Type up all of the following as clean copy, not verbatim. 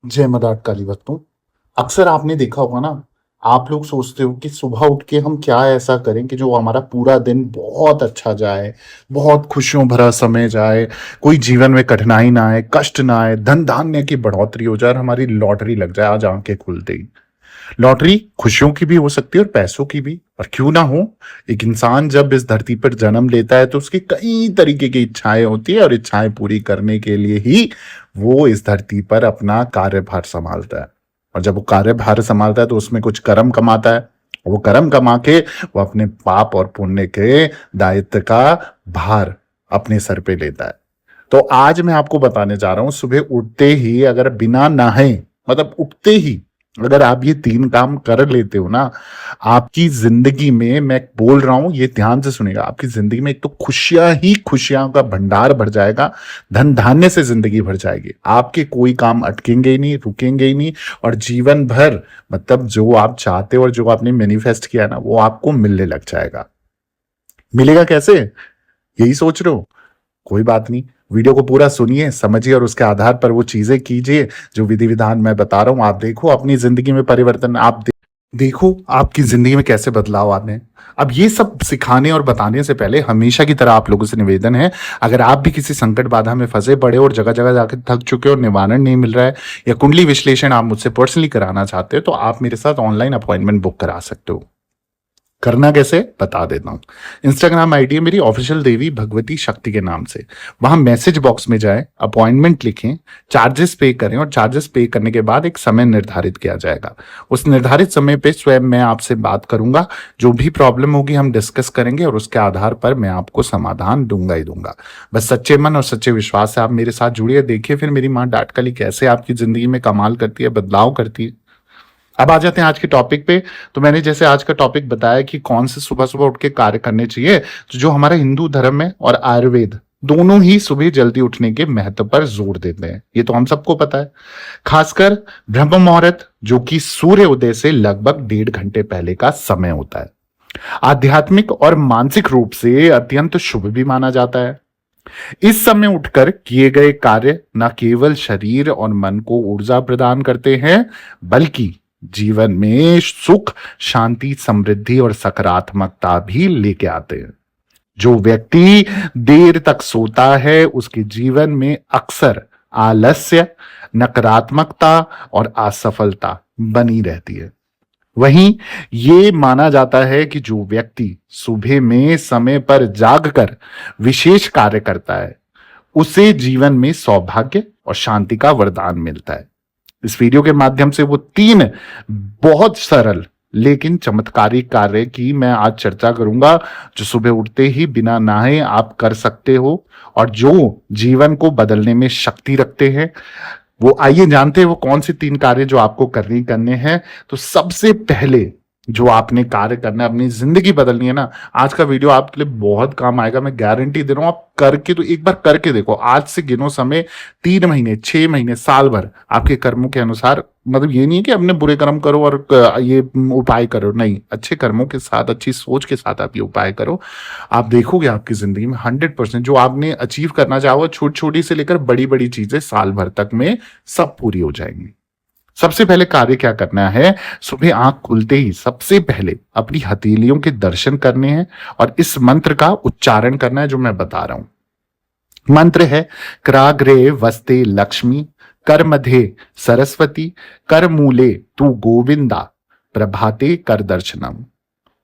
जय मदार काली भक्तों। अक्सर आपने देखा होगा ना, आप लोग सोचते हो कि सुबह उठ के हम क्या ऐसा करें कि जो हमारा पूरा दिन बहुत अच्छा जाए, बहुत खुशियों भरा समय जाए, कोई जीवन में कठिनाई ना आए, कष्ट ना आए, धन धान्य की बढ़ोतरी हो जाए और हमारी लॉटरी लग जाए आज आंखें खुलते ही। लॉटरी खुशियों की भी हो सकती है और पैसों की भी, और क्यों ना हो। एक इंसान जब इस धरती पर जन्म लेता है तो उसकी कई तरीके की इच्छाएं होती है और इच्छाएं पूरी करने के लिए ही वो इस धरती पर अपना कार्यभार संभालता है। और जब वो कार्यभार संभालता है तो उसमें कुछ कर्म कमाता है। वो कर्म कमा के वो अपने पाप और पुण्य के दायित्व का भार अपने सर पे लेता है। तो आज मैं आपको बताने जा रहा हूं, सुबह उठते ही अगर बिना नहाए, मतलब उठते ही अगर आप ये 3 काम कर लेते हो ना, आपकी जिंदगी में, मैं बोल रहा हूं ये ध्यान से सुनेगा, आपकी जिंदगी में एक तो खुशियां ही खुशियां का भंडार भर जाएगा, धन धान्य से जिंदगी भर जाएगी, आपके कोई काम अटकेंगे ही नहीं, रुकेंगे ही नहीं, और जीवन भर मतलब जो आप चाहते हो और जो आपने मैनिफेस्ट किया ना वो आपको मिलने लग जाएगा। मिलेगा कैसे, यही सोच रहे हो? कोई बात नहीं, वीडियो को पूरा सुनिए, समझिए और उसके आधार पर वो चीजें कीजिए जो विधि विधान मैं बता रहा हूं। आप देखो अपनी जिंदगी में परिवर्तन, देखो आपकी जिंदगी में कैसे बदलाव आते हैं। अब ये सब सिखाने और बताने से पहले हमेशा की तरह आप लोगों से निवेदन है, अगर आप भी किसी संकट बाधा में फंसे पड़े और जगह जगह जाकर थक चुके हो और निवारण नहीं मिल रहा है, या कुंडली विश्लेषण आप मुझसे पर्सनली कराना चाहते हो, तो आप मेरे साथ ऑनलाइन अपॉइंटमेंट बुक करा सकते हो। करना कैसे बता देता हूं। इंस्टाग्राम आईडी है मेरी, ऑफिशियल देवी भगवती शक्ति के नाम से। वहां मैसेज बॉक्स में जाए, अपॉइंटमेंट लिखें, चार्जेस पे करें, और चार्जेस पे करने के बाद एक समय निर्धारित किया जाएगा। उस निर्धारित समय पे स्वयं मैं आपसे बात करूंगा, जो भी प्रॉब्लम होगी हम डिस्कस करेंगे और उसके आधार पर मैं आपको समाधान दूंगा ही दूंगा। बस सच्चे मन और सच्चे विश्वास से आप मेरे साथ जुड़िए, देखिए फिर मेरी माँ डाटकली कैसे आपकी जिंदगी में कमाल करती है, बदलाव करती है। अब आ जाते हैं आज के टॉपिक पे। तो मैंने जैसे आज का टॉपिक बताया कि कौन से सुबह सुबह उठ के कार्य करने चाहिए, तो जो हमारा हिंदू धर्म है और आयुर्वेद दोनों ही सुबह जल्दी उठने के महत्व पर जोर देते हैं, ये तो हम सबको पता है। खासकर ब्रह्म मुहूर्त, जो कि सूर्य उदय से लगभग 1.5 घंटे पहले का समय होता है, आध्यात्मिक और मानसिक रूप से अत्यंत शुभ भी माना जाता है। इस समय उठकर किए गए कार्य न केवल शरीर और मन को ऊर्जा प्रदान करते हैं, बल्कि जीवन में सुख, शांति, समृद्धि और सकारात्मकता भी लेके आते हैं। जो व्यक्ति देर तक सोता है उसके जीवन में अक्सर आलस्य, नकारात्मकता और असफलता बनी रहती है। वहीं ये माना जाता है कि जो व्यक्ति सुबह में समय पर जागकर विशेष कार्य करता है, उसे जीवन में सौभाग्य और शांति का वरदान मिलता है। इस वीडियो के माध्यम से वो 3 बहुत सरल लेकिन चमत्कारिक कार्य की मैं आज चर्चा करूंगा, जो सुबह उठते ही बिना नहाए आप कर सकते हो और जो जीवन को बदलने में शक्ति रखते हैं। वो आइए जानते हैं वो कौन से 3 कार्य जो आपको करने हैं। तो सबसे पहले जो आपने कार्य करना है, अपनी जिंदगी बदलनी है ना, आज का वीडियो आपके लिए बहुत काम आएगा, मैं गारंटी दे रहा हूं। आप करके तो एक बार करके देखो, आज से गिनो समय, 3 महीने, 6 महीने, साल भर आपके कर्मों के अनुसार, मतलब ये नहीं है कि अपने बुरे कर्म करो और ये उपाय करो, नहीं, अच्छे कर्मों के साथ, अच्छी सोच के साथ आप ये उपाय करो। आप देखोगे आपकी जिंदगी में 100% जो आपने अचीव करना चाहो, छोटी छोटी से लेकर बड़ी बड़ी चीजें साल भर तक में सब पूरी हो जाएंगी। सबसे पहले कार्य क्या करना है, सुबह आंख खुलते ही सबसे पहले अपनी हथेलियों के दर्शन करने हैं और इस मंत्र का उच्चारण करना है जो मैं बता रहा हूं। मंत्र है, कराग्रे वस्ते लक्ष्मी, कर मध्य सरस्वती, कर मूले तू गोविंदा, प्रभाते कर दर्शनम।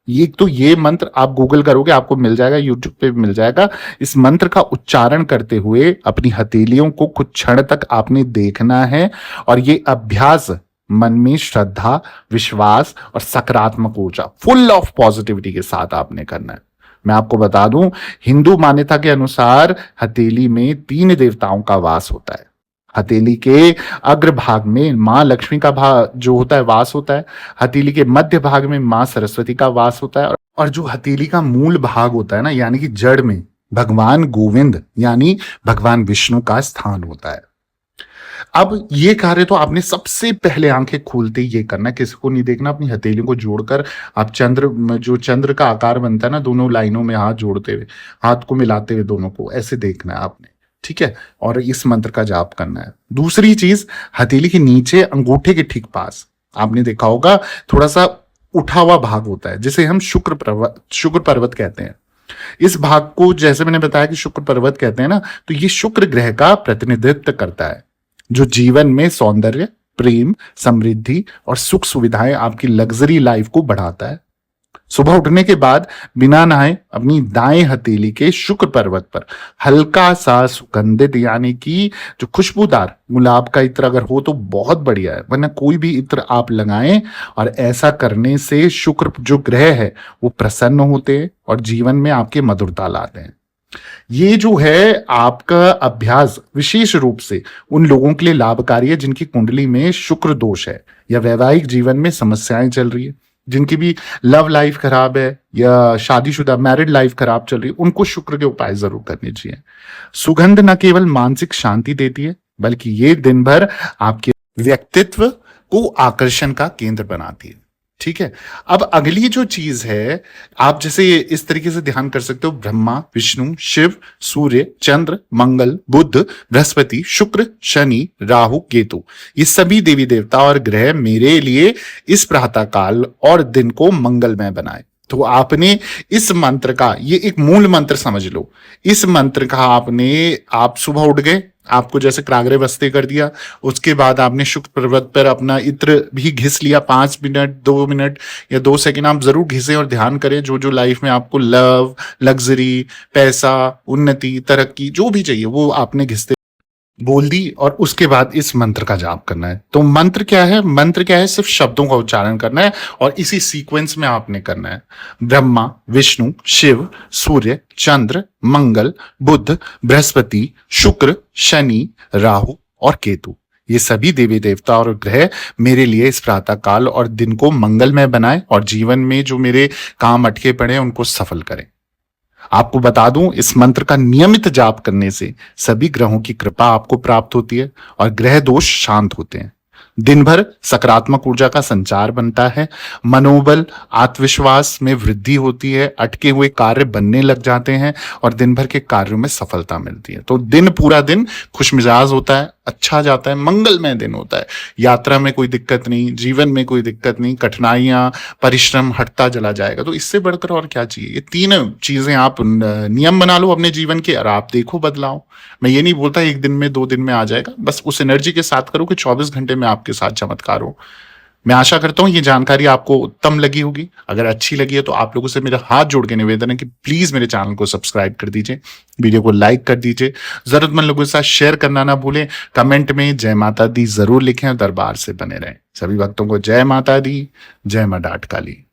ये मंत्र आप गूगल करोगे आपको मिल जाएगा, यूट्यूब पे भी मिल जाएगा। इस मंत्र का उच्चारण करते हुए अपनी हथेलियों को कुछ क्षण तक आपने देखना है, और ये अभ्यास मन में श्रद्धा, विश्वास और सकारात्मक ऊर्जा, फुल ऑफ पॉजिटिविटी के साथ आपने करना है। मैं आपको बता दूं, हिंदू मान्यता के अनुसार हथेली में 3 देवताओं का वास होता है। हथेली के अग्रभाग में मां लक्ष्मी का भाग जो होता है वास होता है, हथेली के मध्य भाग में मां सरस्वती का वास होता है, और जो हथेली का मूल भाग होता है ना, यानी कि जड़ में भगवान गोविंद यानी भगवान विष्णु का स्थान होता है। अब ये कार्य तो आपने सबसे पहले आंखें खोलते ही ये करना है, किसी को नहीं देखना, अपनी हथेलियों को जोड़कर आप जो चंद्र का आकार बनता है ना, दोनों लाइनों में हाथ जोड़ते हुए, हाथ को मिलाते हुए दोनों को ऐसे देखना है आपने। ठीक है, और इस मंत्र का जाप करना है। दूसरी चीज, हथेली के नीचे अंगूठे के ठीक पास आपने देखा होगा थोड़ा सा उठा हुआ भाग होता है, जिसे हम शुक्र पर्वत कहते हैं। इस भाग को, जैसे मैंने बताया कि शुक्र पर्वत कहते हैं ना, तो ये शुक्र ग्रह का प्रतिनिधित्व करता है, जो जीवन में सौंदर्य, प्रेम, समृद्धि और सुख सुविधाएं, आपकी लग्जरी लाइफ को बढ़ाता है। सुबह उठने के बाद बिना नहाए अपनी दाएं हथेली के शुक्र पर्वत पर हल्का सा सुगंधित यानी कि जो खुशबूदार गुलाब का इत्र अगर हो तो बहुत बढ़िया है, वरना कोई भी इत्र आप लगाएं। और ऐसा करने से शुक्र जो ग्रह है वो प्रसन्न होते हैं और जीवन में आपके मधुरता लाते हैं। ये जो है आपका अभ्यास विशेष रूप से उन लोगों के लिए लाभकारी है जिनकी कुंडली में शुक्र दोष है या वैवाहिक जीवन में समस्याएं चल रही है, जिनकी भी लव लाइफ खराब है या शादीशुदा मैरिड लाइफ खराब चल रही है, उनको शुक्र के उपाय जरूर करने चाहिए। सुगंध न केवल मानसिक शांति देती है बल्कि ये दिन भर आपके व्यक्तित्व को आकर्षण का केंद्र बनाती है। ठीक है, अब अगली जो चीज है, आप जैसे इस तरीके से ध्यान कर सकते हो, ब्रह्मा, विष्णु, शिव, सूर्य, चंद्र, मंगल, बुध, बृहस्पति, शुक्र, शनि, राहु, केतु, ये सभी देवी देवता और ग्रह मेरे लिए इस प्रातः काल और दिन को मंगलमय बनाए। तो आपने इस मंत्र का, ये एक मूल मंत्र समझ लो, इस मंत्र का आप सुबह उठ गए, आपको जैसे क्रागरे वस्ते कर दिया, उसके बाद आपने शुक्र पर्वत पर अपना इत्र भी घिस लिया, 5 मिनट 2 मिनट या 2 सेकंड आप जरूर घिसे और ध्यान करें जो जो लाइफ में आपको लव, लग्जरी, पैसा, उन्नति, तरक्की जो भी चाहिए वो आपने घिसते बोल दी। और उसके बाद इस मंत्र का जाप करना है। तो मंत्र क्या है? मंत्र क्या है? सिर्फ शब्दों का उच्चारण करना है और इसी सीक्वेंस में आपने करना है। ब्रह्मा, विष्णु, शिव, सूर्य, चंद्र, मंगल, बुध, बृहस्पति, शुक्र, शनि, राहु और केतु, ये सभी देवी देवता और ग्रह मेरे लिए इस प्रातः काल और दिन को मंगलमय बनाए और जीवन में जो मेरे काम अटके पड़े हैं उनको सफल करें। आपको बता दूं, इस मंत्र का नियमित जाप करने से सभी ग्रहों की कृपा आपको प्राप्त होती है और ग्रह दोष शांत होते हैं। दिन भर सकारात्मक ऊर्जा का संचार बनता है, मनोबल, आत्मविश्वास में वृद्धि होती है, अटके हुए कार्य बनने लग जाते हैं और दिन भर के कार्यों में सफलता मिलती है। तो दिन पूरा दिन खुशमिजाज होता है, अच्छा जाता है, मंगलमय दिन होता है। यात्रा में कोई दिक्कत नहीं, जीवन में कोई दिक्कत नहीं, कठिनाइयां, परिश्रम हटता चला जाएगा। तो इससे बढ़कर और क्या चाहिए? ये 3 चीजें आप नियम बना लो अपने जीवन के और आप देखो बदलाव। मैं ये नहीं बोलता 1 दिन में 2 दिन में आ जाएगा, बस उस एनर्जी के साथ करो कि 24 घंटे में आपके साथ चमत्कार हो। मैं आशा करता हूं ये जानकारी आपको उत्तम लगी होगी। अगर अच्छी लगी है तो आप लोगों से मेरा हाथ जोड़ के निवेदन है कि प्लीज मेरे चैनल को सब्सक्राइब कर दीजिए, वीडियो को लाइक कर दीजिए, जरूरतमंद लोगों के साथ शेयर करना ना भूलें। कमेंट में जय माता दी जरूर लिखें और दरबार से बने रहें। सभी भक्तों को जय माता दी, जय मां डाट काली।